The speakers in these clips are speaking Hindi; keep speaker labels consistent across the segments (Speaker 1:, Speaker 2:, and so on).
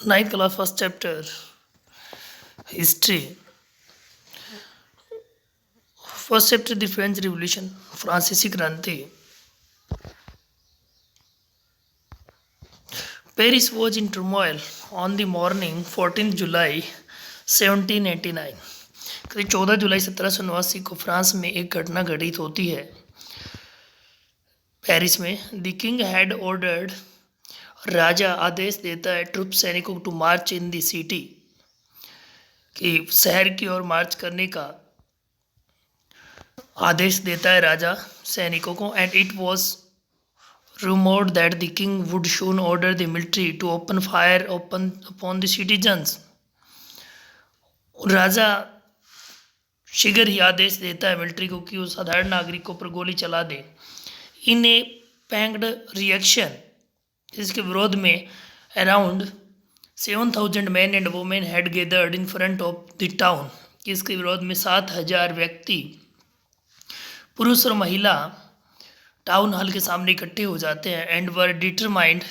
Speaker 1: Ninth class, first chapter, history. First chapter, the French Revolution, फ्रांसीसी क्रांति. Paris was in turmoil on the morning 14 July 1789. करीब 14 जुलाई 1789 को फ्रांस में एक घटना घटित होती है. पेरिस में द किंग हैड ऑर्डर्ड, राजा आदेश देता है ट्रुप सैनिकों to march in the city, कि शहर की ओर मार्च करने का आदेश देता है राजा सैनिकों को. And it was rumoured that the king would soon order the military to open fire upon the citizens. राजा शीघ्र ही आदेश देता है मिलिट्री को कि वो साधारण नागरिकों पर गोली चला दे. इन ए पैंग्ड रिएक्शन, इसके विरोध में around 7,000 man and women had gathered in front of the town. इसके विरोध में 7,000 व्यक्ति, पुरुष और महिला, टाउन हॉल के सामने इकट्ठे हो जाते हैं. And were determined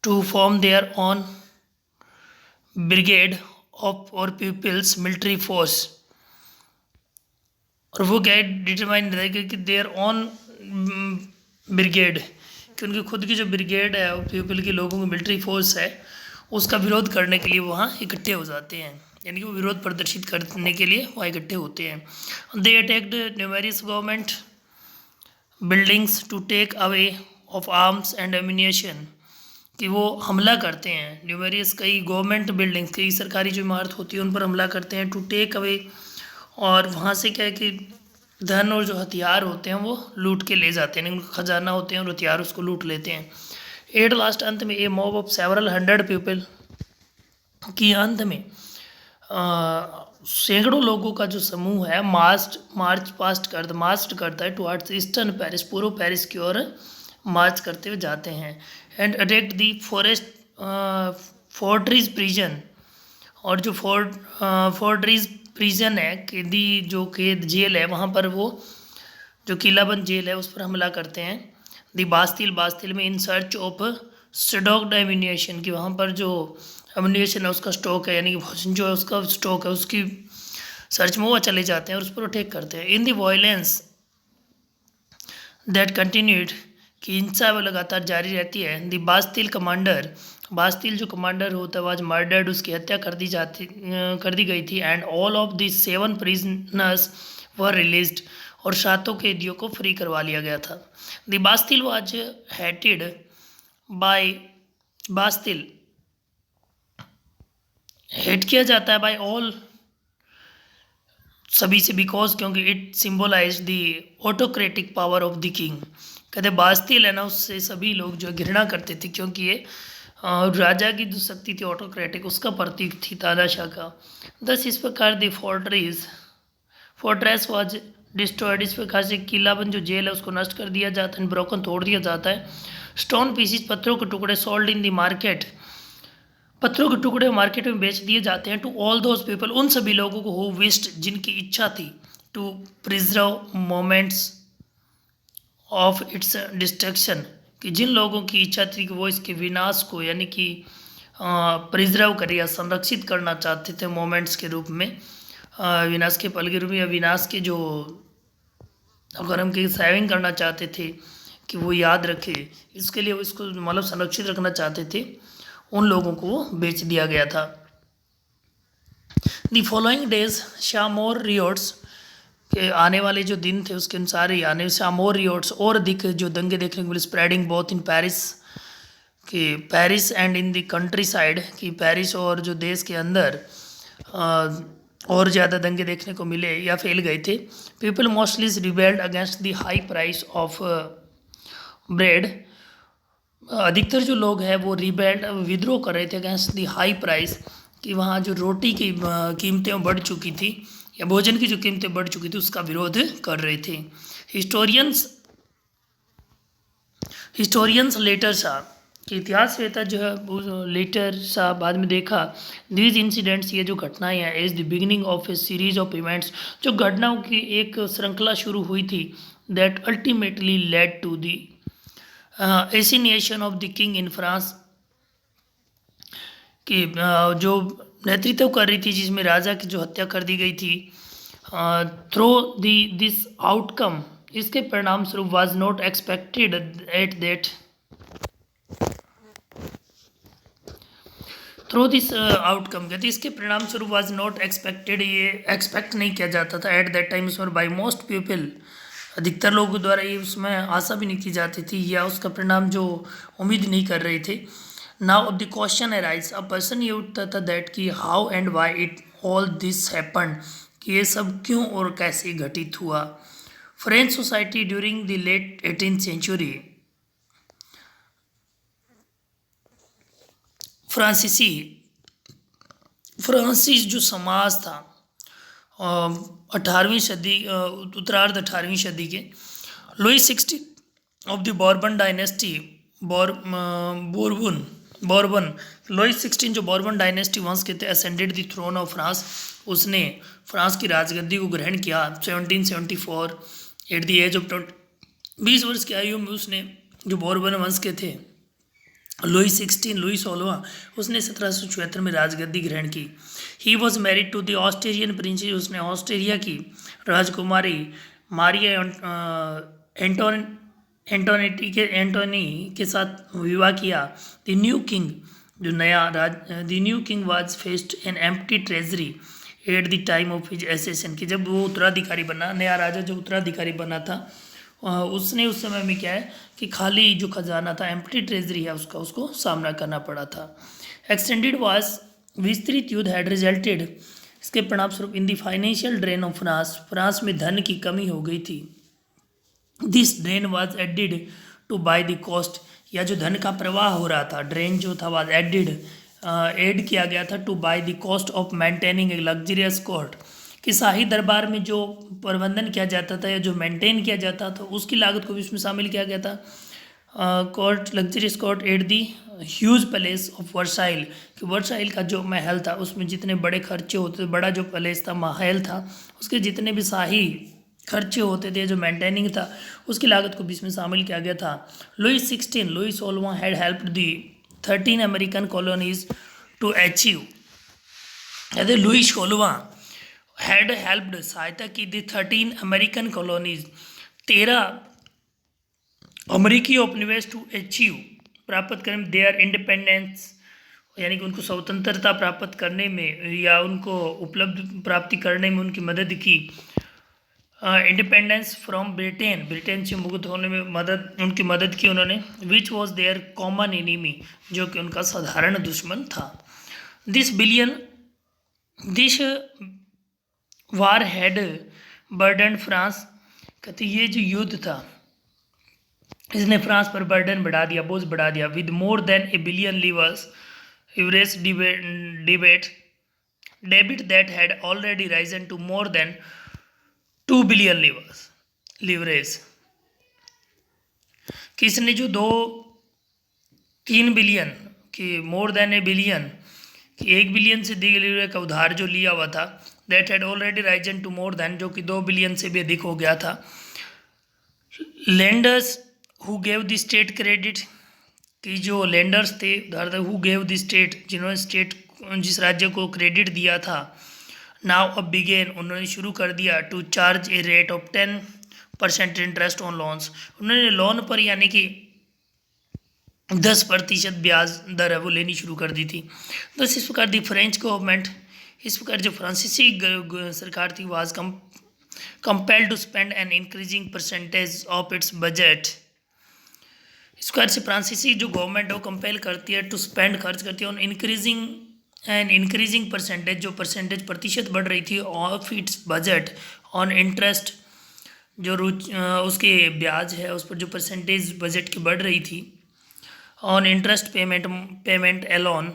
Speaker 1: to form their own brigade of और पीपल्स मिलिट्री फोर्स. और वो क्या डिटरमाइंड रहेगा कि देयर ऑन ब्रिगेड, कि उनकी खुद की जो ब्रिगेड है और पीपल के लोगों की मिलिट्री फोर्स है, उसका विरोध करने के लिए वहाँ इकट्ठे हो जाते हैं. यानी कि वो विरोध प्रदर्शित करने के लिए वहाँ इकट्ठे होते हैं. They attacked numerous government buildings to take away of arms and ammunition, कि वो हमला करते हैं. न्यूमेरियस कई गवर्नमेंट बिल्डिंग्स, कई सरकारी जो इमारत होती है उन पर हमला करते हैं. टू टेक अवे, और वहाँ से क्या है कि धन और जो हथियार होते हैं वो लूट के ले जाते हैं. उनका खजाना होते हैं और हथियार उसको लूट लेते हैं. एट लास्ट, अंत में ए मॉब ऑफ सेवरल 100 पीपल, की अंत में सैकड़ों लोगों का जो समूह है मार्च करता है टुवर्ड्स ईस्टर्न पेरिस, पूर्व पेरिस की ओर मार्च करते हुए जाते हैं. एंड अटैक्ड दी फोर्ट्रीज प्रिजन, और जो फोर्ट्रीज प्रिजन है, कैदी जो कैद जेल है, वहाँ पर वो जो किलाबंद जेल है उस पर हमला करते हैं. दी बास्तिल में in search of stocked ammunition, कि वहाँ पर जो एम्यूनिशन है उसका स्टॉक है, यानी कि भोजन जो है उसका स्टॉक है, उसकी सर्च में वो चले जाते हैं और उस पर अटैक करते हैं. इन दी वायलेंस दैट कंटिन्यूड, कि हिंसा वो लगातार जारी रहती है. दी बास्तिल जो कमांडर होता है आज मर्डर्ड, उसकी हत्या कर दी गई थी. And all of the 7 prisoners were released, और 7 कैदियों को फ्री करवा लिया गया था. दी Bastille was hated bye, Bastille hate किया जाता है बाय ऑल, सभी से, बिकॉज क्योंकि it symbolise the autocratic power of the king. कहते बास्तिल है ना, उससे सभी लोग जो घृणा करते थे, क्योंकि ये राजा की जो शक्ति थी ऑटोक्रेटिक, उसका प्रतीक थी तानाशाह का. दस इस प्रकार दी फोर्ट्रेस वाज डिस्ट्रॉयड, इस प्रकार से किलाबंद जो जेल है उसको नष्ट कर दिया जाता है, ब्रोकन तोड़ दिया जाता है. स्टोन पीसीज, पत्थरों के टुकड़े, सोल्ड इन दी मार्केट, पत्थरों के टुकड़े मार्केट में बेच दिए जाते हैं. टू ऑल दोज पीपल, उन सभी लोगों को हु विश्ड, जिनकी इच्छा थी, to preserve moments of its destruction, कि जिन लोगों की इच्छा थी कि वो इसके विनाश को, यानी कि प्रिजर्व करे या संरक्षित करना चाहते थे मोमेंट्स के रूप में, विनाश के पल के रूप में, या विनाश के जो, अगर हम कहीं सेविंग करना चाहते थे कि वो याद रखे, इसके लिए वो इसको मतलब संरक्षित रखना चाहते थे, उन लोगों को वो बेच दिया गया था. दी फॉलोइंग डेज शामोर रियोट्स, के आने वाले जो दिन थे उसके अनुसार ही आने शामोर रियोट्स और अधिक जो दंगे देखने को मिले, स्प्रेडिंग बोथ इन पेरिस, कि Paris and in the country side, कि पेरिस और जो देश के अंदर और ज़्यादा दंगे देखने को मिले या फैल गए थे. People mostly rebelled against the high price of bread, अधिकतर जो लोग हैं वो रिबेल्ड, विद्रोह कर रहे थे अगेंस्ट द हाई प्राइस, कि वहाँ जो रोटी की कीमतें बढ़ चुकी थी या भोजन की जो कीमतें बढ़ चुकी थी उसका विरोध कर रहे थे. हिस्टोरियंस लेटर सा, कि इतिहासवेता जो है वो लेटर सा बाद में देखा, दीज इंसिडेंट्स, ये जो घटनाएं हैं, as the beginning of a series of events, जो घटनाओं की एक श्रृंखला शुरू हुई थी, that ultimately led to the assassination of the king in France, कि जो नेतृत्व कर रही थी, जिसमें राजा की जो हत्या कर दी गई थी, थ्रो दी दिस आउटकम, इसके परिणाम स्वरूप was not expected at that, through this outcome कहते इसके परिणाम स्वरूप वाज नॉट एक्सपेक्टेड, ये एक्सपेक्ट नहीं किया जाता था एट दैट टाइम उसमें बाई मोस्ट पीपल, अधिकतर लोगों द्वारा ये उसमें आशा भी नहीं की जाती थी या उसका परिणाम जो उम्मीद नहीं कर रहे थे। नाउ अब द क्वेश्चन अराइज, अब पर्सन ये उठता था दैट कि how and why it all this happen, कि ये सब क्यों और कैसे घटित हुआ। French society during the late 18th century, फ्रांसीसी फ्रांसीस जो समाज था 18वीं सदी, उत्तरार्ध 18वीं सदी के, Louis 16 of the Bourbon dynasty, Bourbon Louis 16 जो बॉर्बन डायनेस्टी वंश के थे, ascended the throne of France, उसने फ्रांस की राजगद्दी को ग्रहण किया 1774 एट द एज ऑफ 20 वर्ष की आयु में। उसने जो बॉर्बन वंश के थे लुई 16 उसने 1776 में राजगद्दी ग्रहण की। He was married to the Australian princess, उसने ऑस्ट्रेलिया की राजकुमारी मारिया एंटोनी के साथ विवाह किया। द न्यू किंग, जो नया the new king was faced an empty treasury at the time of his accession, कि जब वो उत्तराधिकारी बना, नया राजा जो उत्तराधिकारी बना था, उसने उस समय में क्या है कि खाली जो खजाना था, एम्प्टी ट्रेजरी है उसका, उसको सामना करना पड़ा था। एक्सटेंडेड वाज, विस्तृत युद्ध हैड रिजल्टेड, इसके परिणाम स्वरूप in the financial drain of France, France में धन की कमी हो गई थी। This drain was added to by the cost, या जो धन का प्रवाह हो रहा था, ड्रेन जो था वाज एडेड, ऐड किया गया था to by the cost of maintaining a luxurious court, कि शाही दरबार में जो प्रबंधन किया जाता था या जो मेंटेन किया जाता था उसकी लागत को भी इसमें शामिल किया गया था। Court, luxurious court at the huge palace of Versailles, कि वर्साइल का जो महल था उसमें जितने बड़े खर्चे होते थे, बड़ा जो पैलेस था, महल था, उसके जितने भी शाही खर्चे होते थे, जो मेंटेनिंग था, उसकी लागत को भी इसमें शामिल किया गया था। Louis 16 had helped the 13 American colonies to achieve, यदि लुई 16 हैड हेल्प्ड, सहायता की दी 13 अमेरिकन कॉलोनीज, 13 अमेरिकी उपनिवेश टू अचीव, प्राप्त करने में देयर इंडिपेंडेंस, यानी कि उनको स्वतंत्रता प्राप्त करने में या उनको उपलब्ध प्राप्ति करने में उनकी मदद की। इंडिपेंडेंस फ्रॉम ब्रिटेन, ब्रिटेन से मुक्त होने में उनकी मदद की उन्होंने। Which was their common enemy, जो कि उनका साधारण दुश्मन था। This war had burden France, कहते ये जो युद्ध था इसने फ्रांस पर बर्डन बढ़ा दिया, बोझ बढ़ा दिया। With more than a billion livres average debit that had already risen to more than 2 billion leverage, किसने जो 3 बिलियन कि मोर देन ए बिलियन, कि 1 बिलियन से अधिक का उधार जो लिया हुआ था, that had already risen to more than, जो कि 2 बिलियन से भी अधिक हो गया था। Lenders who gave the state credit, कि जो लेंडर्स थे उधार, हु गेव द स्टेट, जिन्होंने स्टेट जिस राज्य को क्रेडिट दिया था, नाउ अब बिगेन, उन्होंने शुरू कर दिया to charge a rate of 10% interest on loans, उन्होंने लोन पर यानी कि 10% ब्याज दर है वो लेनी शुरू कर दी थी। तो इस प्रकार दी फ्रेंच गवर्नमेंट, इस प्रकार जो फ्रांसीसी सरकार थी, was compelled to spend an increasing percentage of its budget, इस प्रकार से फ्रांसीसी जो गवर्नमेंट है वो कंपेल करती है टू स्पेंड, खर्च करती है ऑन इंक्रीजिंग परसेंटेज, जो परसेंटेज प्रतिशत बढ़ रही थी, of its budget on interest, जो उसके ब्याज है उस पर जो परसेंटेज बजट की बढ़ रही थी, ऑन इंटरेस्ट पेमेंट एलोन,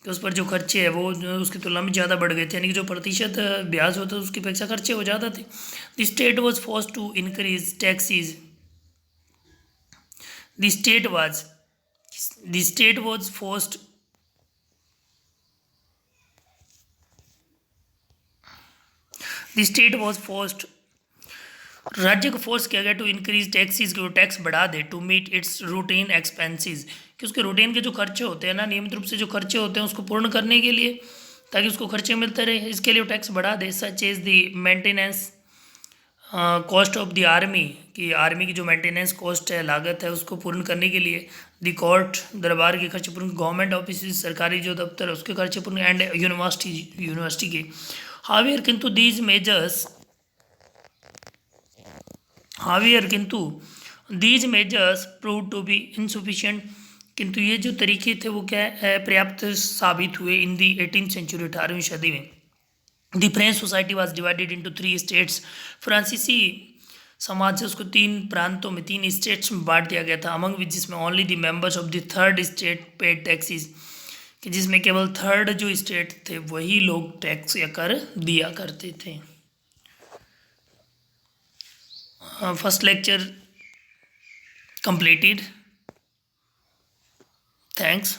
Speaker 1: तो उस पर जो खर्चे है वो उसकी तुलना में ज़्यादा बढ़ गए थे, यानी कि जो प्रतिशत ब्याज होता है उसकी अपेक्षा खर्चे हो ज़्यादा थे। The state was forced to increase taxes, the state was forced राज्य को फोर्स किया गया टू इंक्रीज टैक्सीज, कि वो टैक्स बढ़ा दे, to meet its routine expenses, कि उसके रूटीन के जो खर्चे होते हैं ना, नियमित रूप से जो खर्चे होते हैं उसको पूर्ण करने के लिए, ताकि उसको खर्चे मिलते रहे, इसके लिए वो टैक्स बढ़ा दे। Such is the maintenance cost of the army, कि आर्मी की जो मेंटेनेंस कॉस्ट है, लागत है, उसको पूर्ण करने के लिए। द कोर्ट, दरबार के खर्चे पूर्ण, गवर्नमेंट ऑफिस, सरकारी जो दफ्तर है उसके खर्चे पूर्ण, एंड यूनिवर्सिटी के। हावियर किंतु these measures, these measures prove to be insufficient, किंतु ये जो तरीके थे वो क्या है, पर्याप्त साबित हुए। इन दी 18th सेंचुरी, 18वीं सदी में, the French society was divided into 3 states, फ्रांसीसी समाज से उसको 3 प्रांतों में, 3 स्टेट्स में बांट दिया गया था। अमंग विच, जिसमें only the members of the third state paid taxes, कि जिसमें केवल थर्ड जो स्टेट थे वही लोग टैक्स या कर दिया करते थे। First lecture completed. Thanks.